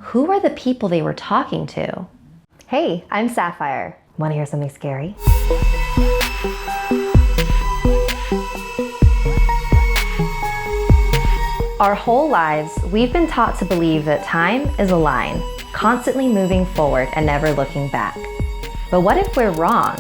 Who are the people they were talking to? Hey, I'm Sapphire. Want to hear something scary? Our whole lives, we've been taught to believe that time is a line, constantly moving forward and never looking back. But what if we're wrong?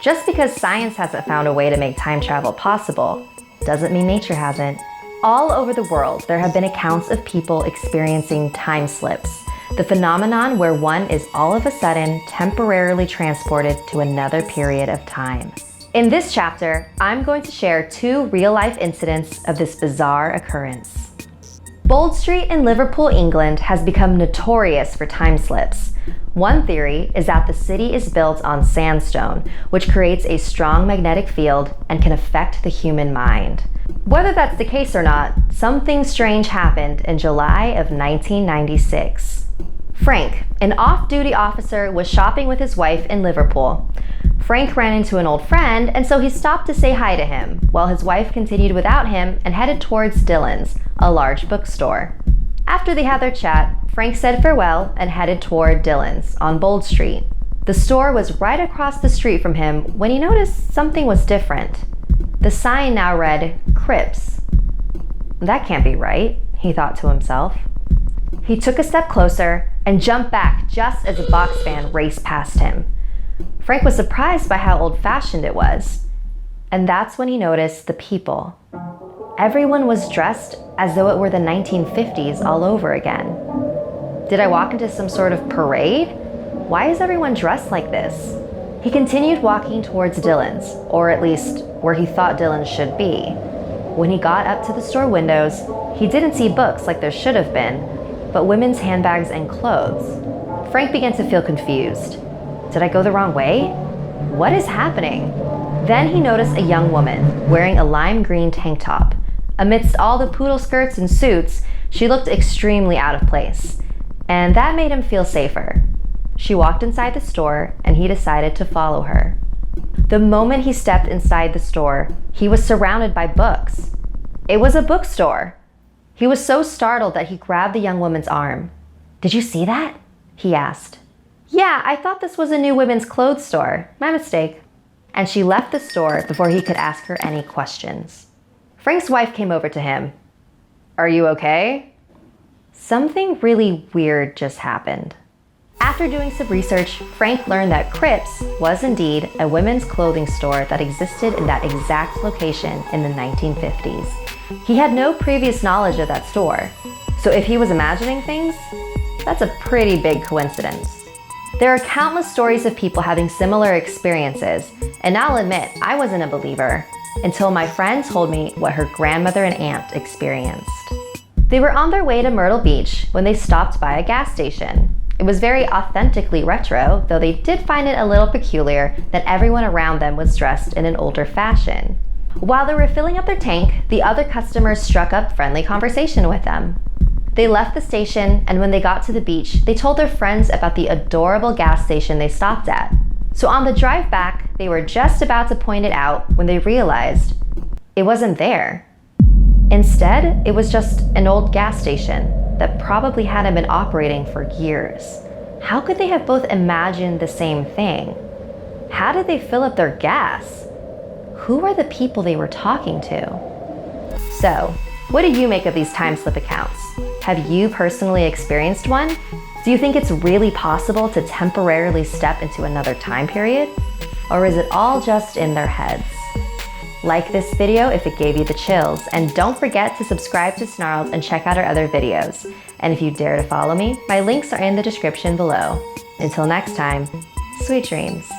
Just because science hasn't found a way to make time travel possible, doesn't mean nature hasn't. All over the world, there have been accounts of people experiencing time slips, the phenomenon where one is all of a sudden temporarily transported to another period of time. In this chapter, I'm going to share 2 real-life incidents of this bizarre occurrence. Bold Street in Liverpool, England has become notorious for time slips. One theory is that the city is built on sandstone, which creates a strong magnetic field and can affect the human mind. Whether that's the case or not, something strange happened in July of 1996. Frank, an off-duty officer, was shopping with his wife in Liverpool. Frank ran into an old friend, and so he stopped to say hi to him, while his wife continued without him and headed towards Dillon's, a large bookstore. After they had their chat, Frank said farewell and headed toward Dillon's on Bold Street. The store was right across the street from him when he noticed something was different. The sign now read, Crips. That can't be right, he thought to himself. He took a step closer and jumped back just as a box van raced past him. Frank was surprised by how old-fashioned it was. And that's when he noticed the people. Everyone was dressed as though it were the 1950s all over again. Did I walk into some sort of parade? Why is everyone dressed like this? He continued walking towards Dillon's, or at least where he thought Dillon's should be. When he got up to the store windows, he didn't see books like there should have been, but women's handbags and clothes. Frank began to feel confused. Did I go the wrong way? What is happening? Then he noticed a young woman wearing a lime green tank top. Amidst all the poodle skirts and suits, she looked extremely out of place, and that made him feel safer. She walked inside the store, and he decided to follow her. The moment he stepped inside the store, he was surrounded by books. It was a bookstore. He was so startled that he grabbed the young woman's arm. "Did you see that?" he asked. "Yeah, I thought this was a new women's clothes store. My mistake." And she left the store before he could ask her any questions. Frank's wife came over to him. "Are you okay?" Something really weird just happened. After doing some research, Frank learned that Crips was indeed a women's clothing store that existed in that exact location in the 1950s. He had no previous knowledge of that store, so if he was imagining things, that's a pretty big coincidence. There are countless stories of people having similar experiences, and I'll admit, I wasn't a believer until my friend told me what her grandmother and aunt experienced. They were on their way to Myrtle Beach when they stopped by a gas station. It was very authentically retro, though they did find it a little peculiar that everyone around them was dressed in an older fashion. While they were filling up their tank, the other customers struck up friendly conversation with them. They left the station, and when they got to the beach, they told their friends about the adorable gas station they stopped at. So on the drive back, they were just about to point it out when they realized it wasn't there. Instead, it was just an old gas station that probably hadn't been operating for years. How could they have both imagined the same thing? How did they fill up their gas? Who are the people they were talking to? So, what do you make of these time slip accounts? Have you personally experienced one? Do you think it's really possible to temporarily step into another time period? Or is it all just in their heads? Like this video if it gave you the chills, and don't forget to subscribe to Snarled and check out our other videos. And if you dare to follow me, my links are in the description below. Until next time, sweet dreams.